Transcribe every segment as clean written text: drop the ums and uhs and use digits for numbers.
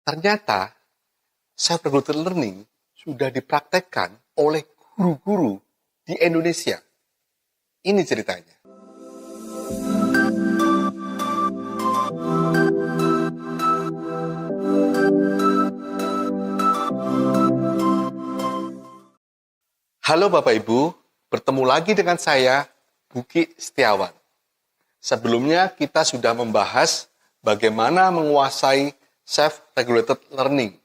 Ternyata self-regulated learning sudah dipraktekkan oleh guru-guru di Indonesia. Ini ceritanya. Halo Bapak Ibu, bertemu lagi dengan saya, Buki Setiawan. Sebelumnya kita sudah membahas bagaimana menguasai self-regulated learning.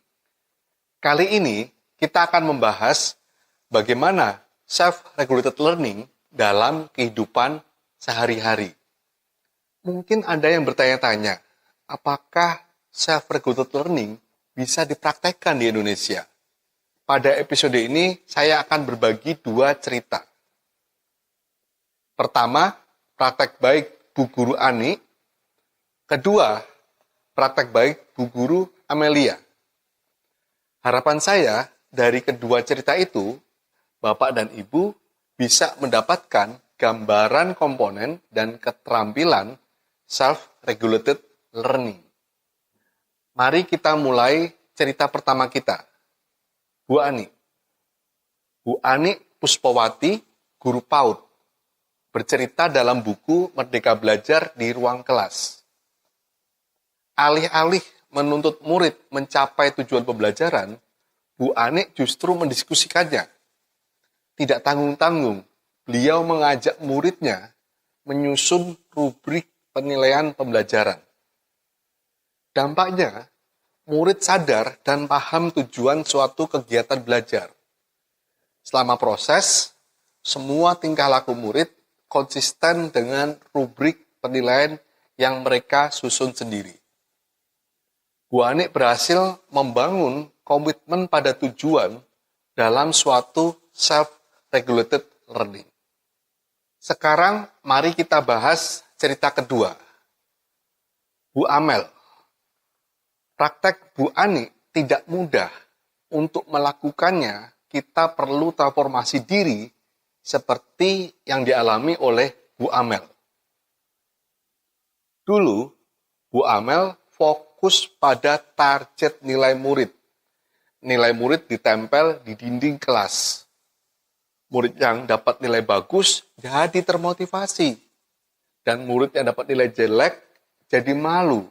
Kali ini kita akan membahas bagaimana self-regulated learning dalam kehidupan sehari-hari. Mungkin ada yang bertanya-tanya, apakah self-regulated learning bisa dipraktekkan di Indonesia? Pada episode ini, saya akan berbagi dua cerita. Pertama, praktek baik Bu Guru Ani. Kedua, praktek baik Bu Guru Amelia. Harapan saya dari kedua cerita itu, Bapak dan Ibu bisa mendapatkan gambaran komponen dan keterampilan self-regulated learning. Mari kita mulai cerita pertama kita. Bu Ani. Bu Ani Puspawati, guru PAUD, bercerita dalam buku Merdeka Belajar di Ruang Kelas. Alih-alih menuntut murid mencapai tujuan pembelajaran, Bu Ani justru mendiskusikannya. Tidak tanggung-tanggung, beliau mengajak muridnya menyusun rubrik penilaian pembelajaran. Dampaknya, murid sadar dan paham tujuan suatu kegiatan belajar. Selama proses, semua tingkah laku murid konsisten dengan rubrik penilaian yang mereka susun sendiri. Bu Ani berhasil membangun komitmen pada tujuan dalam suatu self-regulated learning. Sekarang mari kita bahas cerita kedua. Bu Amel. Praktek Bu Ani tidak mudah. Untuk melakukannya, kita perlu transformasi diri seperti yang dialami oleh Bu Amel. Dulu, Bu Amel fokus pada target nilai murid. Nilai murid ditempel di dinding kelas. Murid yang dapat nilai bagus jadi termotivasi. Dan murid yang dapat nilai jelek jadi malu.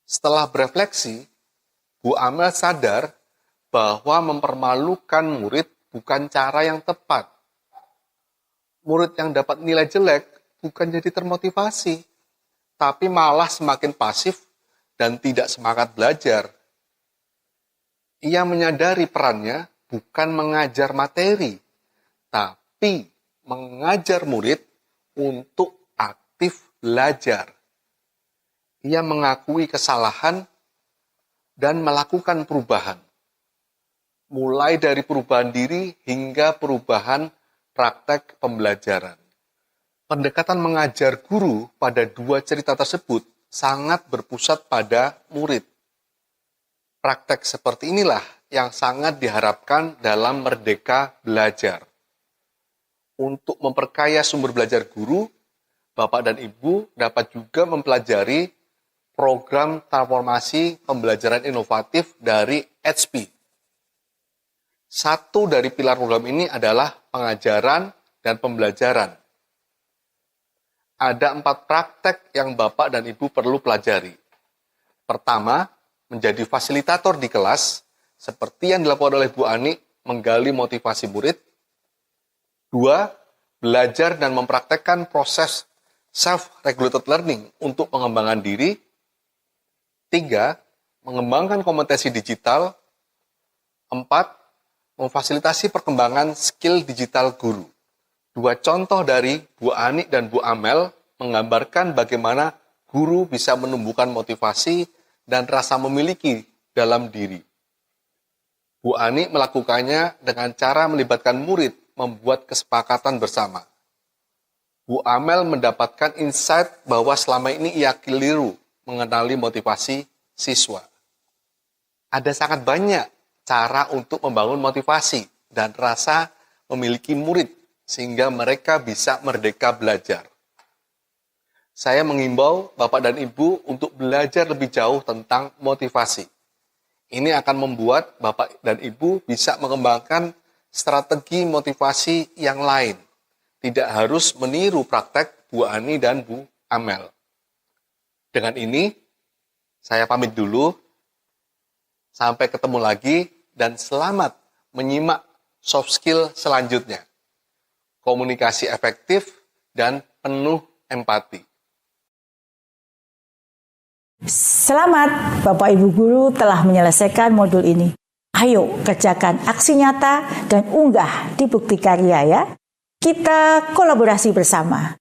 Setelah berefleksi, Bu Amel sadar bahwa mempermalukan murid bukan cara yang tepat. Murid yang dapat nilai jelek bukan jadi termotivasi, tapi malah semakin pasif dan tidak semangat belajar. Ia menyadari perannya bukan mengajar materi, tapi mengajar murid untuk aktif belajar. Ia mengakui kesalahan dan melakukan perubahan. Mulai dari perubahan diri hingga perubahan praktek pembelajaran. Pendekatan mengajar guru pada dua cerita tersebut sangat berpusat pada murid. Praktek seperti inilah yang sangat diharapkan dalam Merdeka Belajar. Untuk memperkaya sumber belajar guru, Bapak dan Ibu dapat juga mempelajari program transformasi pembelajaran inovatif dari HP. Satu dari pilar program ini adalah pengajaran dan pembelajaran. Ada 4 praktek yang Bapak dan Ibu perlu pelajari. Pertama, menjadi fasilitator di kelas, seperti yang dilakukan oleh Bu Ani, menggali motivasi murid. 2, belajar dan mempraktekkan proses self-regulated learning untuk pengembangan diri. 3, mengembangkan kompetensi digital. 4, memfasilitasi perkembangan skill digital guru. 2 contoh dari Bu Ani dan Bu Amel menggambarkan bagaimana guru bisa menumbuhkan motivasi dan rasa memiliki dalam diri. Bu Ani melakukannya dengan cara melibatkan murid membuat kesepakatan bersama. Bu Amel mendapatkan insight bahwa selama ini ia keliru mengenali motivasi siswa. Ada sangat banyak cara untuk membangun motivasi dan rasa memiliki murid sehingga mereka bisa merdeka belajar. saya mengimbau Bapak dan Ibu untuk belajar lebih jauh tentang motivasi. Ini akan membuat Bapak dan Ibu bisa mengembangkan strategi motivasi yang lain. Tidak harus meniru praktek Bu Ani dan Bu Amel. Dengan ini, saya pamit dulu. Sampai ketemu lagi dan selamat menyimak soft skill selanjutnya. Komunikasi efektif dan penuh empati. Selamat, Bapak Ibu Guru telah menyelesaikan modul ini. Ayo kerjakan aksi nyata dan unggah di Bukti Karya ya. Kita kolaborasi bersama.